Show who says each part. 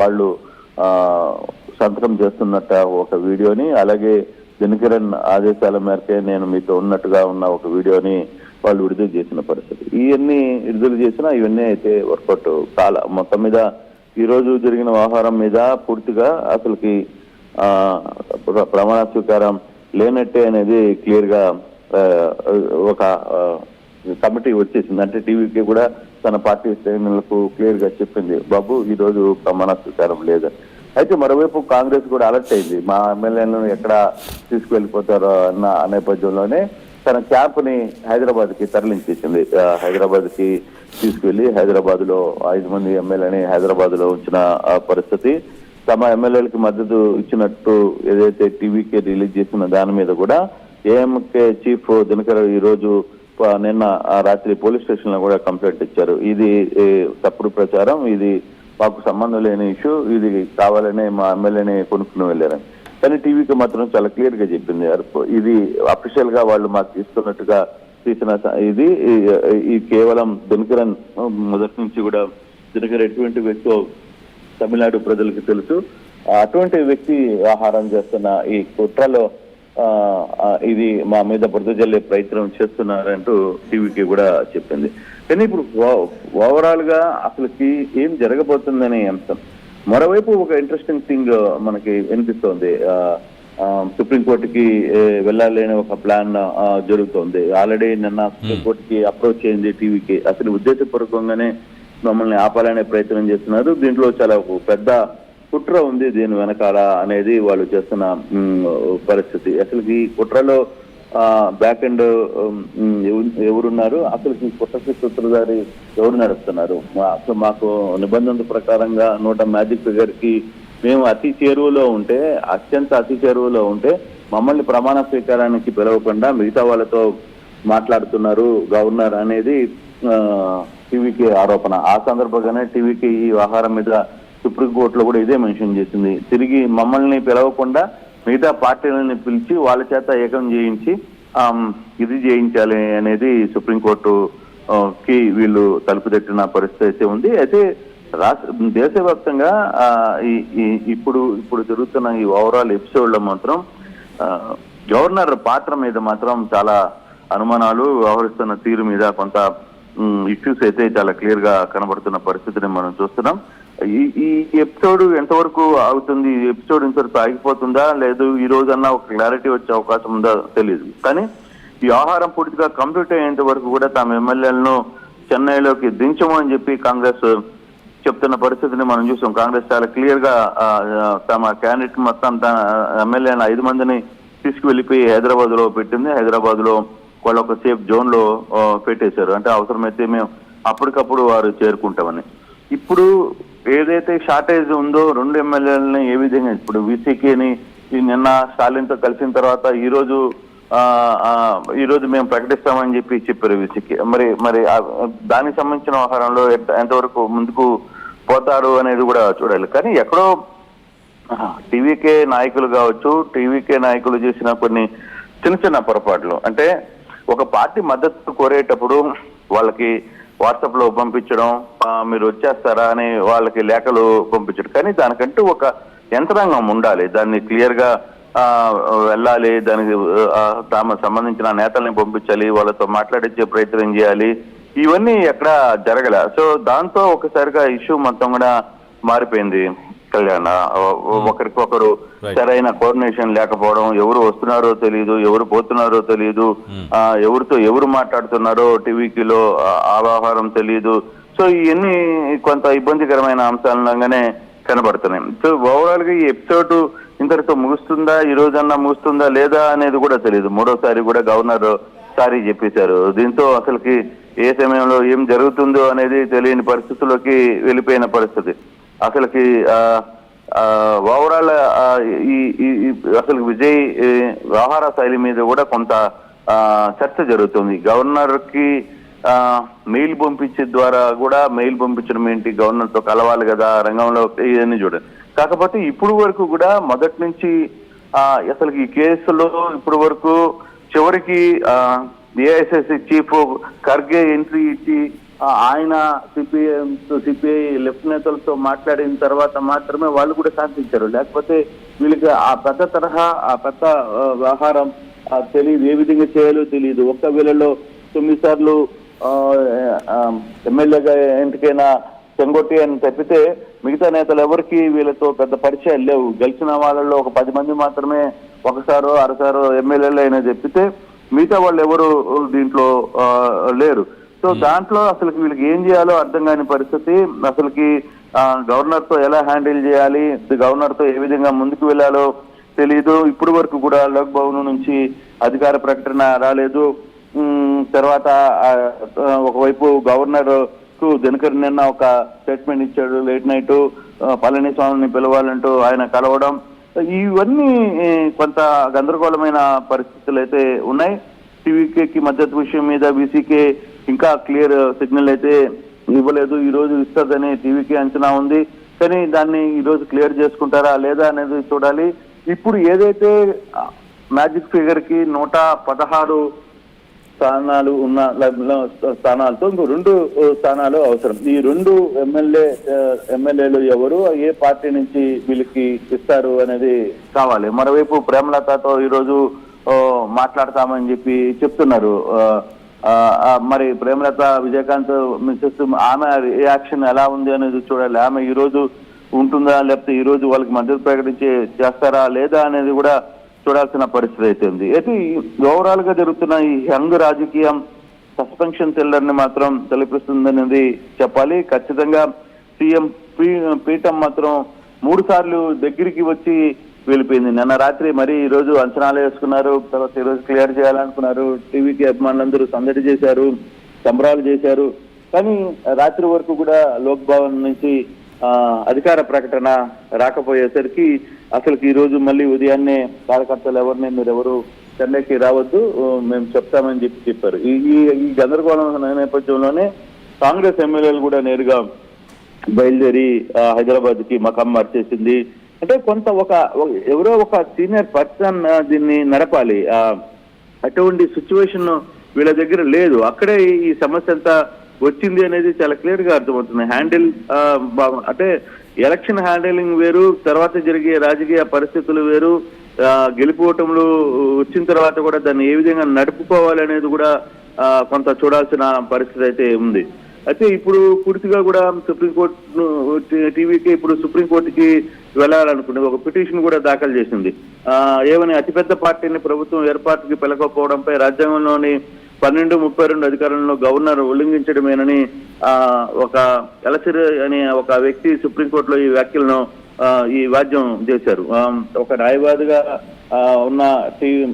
Speaker 1: వాళ్ళు సంతకం చేస్తున్నట్ట ఒక వీడియోని, అలాగే దినకరన్ ఆదేశాల మేరకే నేను మీతో ఉన్నట్టుగా ఉన్న ఒక వీడియోని వాళ్ళు విడుదల చేసిన పరిస్థితి. ఇవన్నీ విడుదల చేసినా ఇవన్నీ అయితే వర్కౌట్ చాలా మొత్తం మీద ఈ రోజు జరిగిన వ్యవహారం మీద పూర్తిగా అసలుకి ప్రమాణ స్వీకారం లేనట్టే అనేది క్లియర్ గా ఒక కమిటీ వచ్చేసింది. అంటే టీవీకి కూడా తన పార్టీ శ్రేణులకు క్లియర్ గా చెప్పింది, బాబు ఈ రోజు ప్రమాణ స్వీకారం లేదని. అయితే మరోవైపు కాంగ్రెస్ కూడా అలర్ట్ అయింది, మా ఎమ్మెల్యేలను ఎక్కడ తీసుకువెళ్ళిపోతారో అన్న నేపథ్యంలోనే తన క్యాంప్ ని హైదరాబాద్ కి తరలించేసింది. హైదరాబాద్ కి తీసుకువెళ్లి హైదరాబాద్ లో 5 మంది ఎమ్మెల్యేని హైదరాబాద్ లో ఉంచిన పరిస్థితి. తమ ఎమ్మెల్యేలకి మద్దతు ఇచ్చినట్టు ఏదైతే టీవీకి రిలీజ్ చేసిన దాని మీద కూడా ఏఎంకే చీఫ్ దినకర్ ఈ రోజు నిన్న రాత్రి పోలీస్ స్టేషన్ లో కూడా కంప్లైంట్ ఇచ్చారు. ఇది తప్పుడు ప్రచారం, ఇది మాకు సంబంధం లేని ఇష్యూ, ఇది కావాలనే మా ఎమ్మెల్యేని కొనుక్కుని వెళ్ళారని. కానీ టీవీకి మాత్రం చాలా క్లియర్ గా చెప్పింది, ఇది అఫీషియల్ గా వాళ్ళు మాకు ఇస్తున్నట్టుగా తీసిన ఇది కేవలం దినకరన్ మొదటి నుంచి కూడా దినకర్ ఎటువంటి వ్యక్తి తమిళనాడు ప్రజలకు తెలుసు, అటువంటి వ్యక్తి వ్యవహారం చేస్తున్న ఈ కుట్రలో ఇది మా మీద బురద జల్లే ప్రయత్నం చేస్తున్నారంటూ టీవీకి కూడా చెప్పింది. కానీ ఇప్పుడు ఓవరాల్ గా అసలుకి ఏం జరగబోతుందనే అంశం. మరోవైపు ఒక ఇంట్రెస్టింగ్ థింగ్ మనకి వినిపిస్తోంది, సుప్రీంకోర్టుకి వెళ్ళాలి అనే ఒక ప్లాన్ జరుగుతోంది. ఆల్రెడీ నిన్న సుప్రీంకోర్టుకి అప్రోచ్ అయింది టీవీకి. అసలు ఉద్దేశపూర్వకంగానే మమ్మల్ని ఆపాలనే ప్రయత్నం చేస్తున్నారు, దీంట్లో చాలా పెద్ద కుట్ర ఉంది దీని వెనకాల అనేది వాళ్ళు చేస్తున్న పరిస్థితి. అసలు ఈ కుట్రలో బ్యాక్ ఎండ్ ఎవరున్నారు, అసలు ఈ కుట్రకి సూత్రధారి ఎవరు నడుస్తున్నారు? అసలు మాకు నిబంధనల ప్రకారంగా 100 మ్యాజిక్ ఫిగర్ కి మేము అతి చేరువలో ఉంటే, అత్యంత అతి చేరువలో ఉంటే మమ్మల్ని ప్రమాణ స్వీకారానికి పిలవకుండా మిగతా వాళ్ళతో మాట్లాడుతున్నారు గవర్నర్ అనేది టీవీకి ఆరోపణ. ఆ సందర్భంగానే టీవీకి ఈ వ్యవహారం మీద సుప్రీంకోర్టులో కూడా ఇదే మెన్షన్ చేసింది, తిరిగి మమ్మల్ని పిలవకుండా మిగతా పార్టీలని పిలిచి వాళ్ళ చేత ఏకం చేయించి ఇది చేయించాలి అనేది సుప్రీంకోర్టు కి వీళ్ళు తలుపు తట్టిన పరిస్థితి అయితే ఉంది. అయితే దేశవ్యాప్తంగా ఇప్పుడు జరుగుతున్న ఈ ఓవరాల్ ఎపిసోడ్ లో మాత్రం గవర్నర్ పాత్ర మీద మాత్రం చాలా అనుమానాలు, వ్యవహరిస్తున్న తీరు మీద కొంత ఇష్యూస్ అయితే చాలా క్లియర్ గా కనబడుతున్న పరిస్థితిని మనం చూస్తున్నాం. ఈ ఎపిసోడ్ ఎంతవరకు ఆగుతుంది, ఈ ఎపిసోడ్ ఇంతవరకు ఆగిపోతుందా లేదు ఈ రోజన్నా ఒక క్లారిటీ వచ్చే అవకాశం ఉందా తెలియదు. కానీ ఈ వ్యవహారం పూర్తిగా కంప్లీట్ అయ్యేంత వరకు కూడా తమ ఎమ్మెల్యేలను చెన్నైలోకి దించము అని చెప్పి కాంగ్రెస్ చెప్తున్న పరిస్థితిని మనం చూసాం. కాంగ్రెస్ చాలా క్లియర్ గా తమ క్యాండిడేట్ మొత్తం తన ఎమ్మెల్యేలను 5 మందిని తీసుకువెళ్ళిపోయి హైదరాబాద్ లో పెట్టింది. హైదరాబాద్ లో వాళ్ళు ఒక సేఫ్ జోన్ లో పెట్టేశారు, అంటే అవసరమైతే మేము అప్పటికప్పుడు వారు చేరుకుంటామని. ఇప్పుడు ఏదైతే షార్టేజ్ ఉందో 2 ఎమ్మెల్యేలని ఏ విధంగా, ఇప్పుడు వీసీకేని నిన్న స్టాలిన్ తో కలిసిన తర్వాత ఈ రోజు మేము ప్రకటిస్తామని చెప్పారు వీసీకే. మరి దానికి సంబంధించిన వ్యవహారంలో ఎంతవరకు ముందుకు పోతారు అనేది కూడా చూడాలి. కానీ ఎక్కడో టీవీకే నాయకులు కావచ్చు, టీవీకే నాయకులు చేసిన కొన్ని చిన్న పొరపాట్లు, అంటే ఒక పార్టీ మద్దతు కోరేటప్పుడు వాళ్ళకి వాట్సాప్ లో పంపించడం, మీరు వచ్చేస్తారా అని వాళ్ళకి లేఖలు పంపించడం, కానీ దానికంటూ ఒక యంత్రాంగం ఉండాలి, దాన్ని క్లియర్ గా వెళ్ళాలి, దానికి తమ సంబంధించిన నేతల్ని పంపించాలి, వాళ్ళతో మాట్లాడించే ప్రయత్నం చేయాలి. ఇవన్నీ ఎక్కడ జరగల. సో దాంతో ఒకసారిగా ఇష్యూ మొత్తం కూడా మారిపోయింది. కళ్యాణ్, ఒకరికొకరు సరైన కోఆర్డినేషన్ లేకపోవడం, ఎవరు వస్తున్నారో తెలియదు, ఎవరు పోతున్నారో తెలియదు, ఎవరితో ఎవరు మాట్లాడుతున్నారో టీవీలో ఆ వ్యవహారం తెలియదు. సో ఇవన్నీ కొంత ఇబ్బందికరమైన అంశాలుగానే కనబడుతున్నాయి. సో ఓవరాల్ గా ఈ ఎపిసోడ్ ఇంతటితో ముగుస్తుందా, ఈ రోజన్నా ముగుస్తుందా లేదా అనేది కూడా తెలియదు. 3వసారి కూడా గవర్నర్ సారీ చెప్పేశారు. దీంతో అసలుకి ఏ సమయంలో ఏం జరుగుతుందో అనేది తెలియని పరిస్థితుల్లోకి వెళ్ళిపోయిన పరిస్థితి. అసలుకి ఓవరాల్ అసలు విజయ్ వ్యవహార శైలి మీద కూడా కొంత చర్చ జరుగుతుంది. గవర్నర్ కి మెయిల్ పంపించే ద్వారా కూడా, మెయిల్ పంపించడం ఏంటి, గవర్నర్ తో కలవాలి కదా రంగంలో, ఇవన్నీ చూడండి. కాకపోతే ఇప్పుడు వరకు కూడా మొదటి నుంచి అసలు ఈ కేసులో ఇప్పుడు వరకు చివరికి ఏఐసిసి చీఫ్ ఖర్గే ఎంట్రీ ఇచ్చి ఆయన సిపిఐ లెఫ్ట్ నేతలతో మాట్లాడిన తర్వాత మాత్రమే వాళ్ళు కూడా శాంతించారు. లేకపోతే వీళ్ళకి ఆ పెద్ద తరహా ఆ పెద్ద వ్యవహారం తెలియదు, ఏ విధంగా చేయాలో తెలియదు. ఒక్క వేళలో 9 సార్లు ఎమ్మెల్యేగా ఎంపికైన చెంగొట్టి అని తప్పితే మిగతా నేతలు ఎవరికి వీళ్ళతో పెద్ద పరిచయాలు లేవు. గెలిచిన వాళ్ళలో ఒక 10 మంది మాత్రమే ఒకసారో అరసారో ఎమ్మెల్యేలు అయినా చెప్పితే మిగతా వాళ్ళు ఎవరు దీంట్లో లేరు. సో దాంట్లో అసలు వీళ్ళకి ఏం చేయాలో అర్థం కాని పరిస్థితి. అసలుకి గవర్నర్ తో ఎలా హ్యాండిల్ చేయాలి, గవర్నర్ తో ఏ విధంగా ముందుకు వెళ్ళాలో తెలీదు. ఇప్పటి వరకు కూడా లోక్ భవన్ నుంచి అధికార ప్రకటన రాలేదు. తర్వాత ఒకవైపు గవర్నర్ కు దినకర్ నిన్న ఒక స్టేట్మెంట్ ఇచ్చాడు, లేట్ నైట్ పళనిస్వామిని పిలవాలంటూ ఆయన కలవడం. ఇవన్నీ కొంత గందరగోళమైన పరిస్థితులు అయితే ఉన్నాయి. టీవీకేకి మద్దతు విషయం మీద బీసీకే ఇంకా క్లియర్ సిగ్నల్ అయితే ఇవ్వలేదు. ఈ రోజు ఇస్తుందని టీవీకే అంచనా ఉంది, కానీ దాన్ని ఈ రోజు క్లియర్ చేసుకుంటారా లేదా అనేది చూడాలి. ఇప్పుడు ఏదైతే మ్యాజిక్ ఫిగర్ కి 116 స్థానాలు ఉన్న స్థానాలతో ఇంకో 2 స్థానాలు అవసరం. ఈ 2 ఎమ్మెల్యేలు ఎవరు, ఏ పార్టీ నుంచి వీళ్ళకి ఇస్తారు అనేది కావాలి. మరోవైపు ప్రేమలతతో ఈరోజు మాట్లాడతామని చెప్పి చెప్తున్నారు. మరి ప్రేమలత విజయకాంత్ మిస్సెస్ ఆమె రియాక్షన్ ఎలా ఉంది అనేది చూడాలి. ఆమె ఈ రోజు ఉంటుందా, లేకపోతే ఈ రోజు వాళ్ళకి మద్దతు ప్రకటించి చేస్తారా లేదా అనేది కూడా చూడాల్సిన పరిస్థితి అయితే ఉంది. అయితే ఓవరాల్ గా జరుగుతున్న ఈ యంగ్ రాజకీయం సస్పెన్షన్ థ్రిల్లర్ ని మాత్రం తలపిస్తుందనేది చెప్పాలి. ఖచ్చితంగా సీఎం పీఠం మాత్రం 3 సార్లు దగ్గరికి వచ్చి వెళ్ళిపోయింది. నిన్న రాత్రి మరి ఈ రోజు అంచనాలు వేసుకున్నారు, తర్వాత ఈ రోజు క్లియర్ చేయాలనుకున్నారు. టీవీకి అభిమానులందరూ సందడి చేశారు, సంబరాలు చేశారు. కానీ రాత్రి వరకు కూడా లోక్ భవన్ నుంచి అధికార ప్రకటన రాకపోయేసరికి అసలుకి ఈ రోజు మళ్ళీ ఉదయాన్నే కార్యకర్తలు మీరెవరు చెన్నైకి రావద్దు, మేము చెప్తామని చెప్పారు. ఈ గందరగోళం నేపథ్యంలోనే కాంగ్రెస్ ఎమ్మెల్యేలు కూడా నేరుగా బయలుదేరి హైదరాబాద్ కి మకాం మార్చేసింది. అంటే కొంత ఎవరో ఒక సీనియర్ పర్సన్ దీన్ని నడపాలి. అటువంటి సిచ్యువేషన్ వీళ్ళ దగ్గర లేదు. అక్కడే ఈ సమస్య అంతా వచ్చింది అనేది చాలా క్లియర్ గా అర్థమవుతుంది. హ్యాండిల్ అంటే ఎలక్షన్ హ్యాండిలింగ్ వేరు, తర్వాత జరిగే రాజకీయ పరిస్థితులు వేరు. గెలిపోవటంలు వచ్చిన తర్వాత కూడా దాన్ని ఏ విధంగా నడుపుకోవాలి అనేది కూడా కొంత చూడాల్సిన పరిస్థితి అయితే ఉంది. అయితే ఇప్పుడు పూర్తిగా కూడా సుప్రీంకోర్టు టీవీకి ఇప్పుడు సుప్రీంకోర్టుకి వెళ్లాలనుకుంది. ఒక పిటిషన్ కూడా దాఖలు చేసింది. ఏమని అతిపెద్ద పార్టీని ప్రభుత్వం ఏర్పాటుకి పిలకపోవడంపై రాజ్యాంగంలోని 1232 అధికారంలో గవర్నర్ ఉల్లంఘించడమేనని ఒక ఎలసిర్ అనే ఒక వ్యక్తి సుప్రీంకోర్టులో ఈ వ్యాఖ్యలను ఈ వాద్యం చేశారు. ఒక న్యాయవాదిగా ఉన్న టీవీ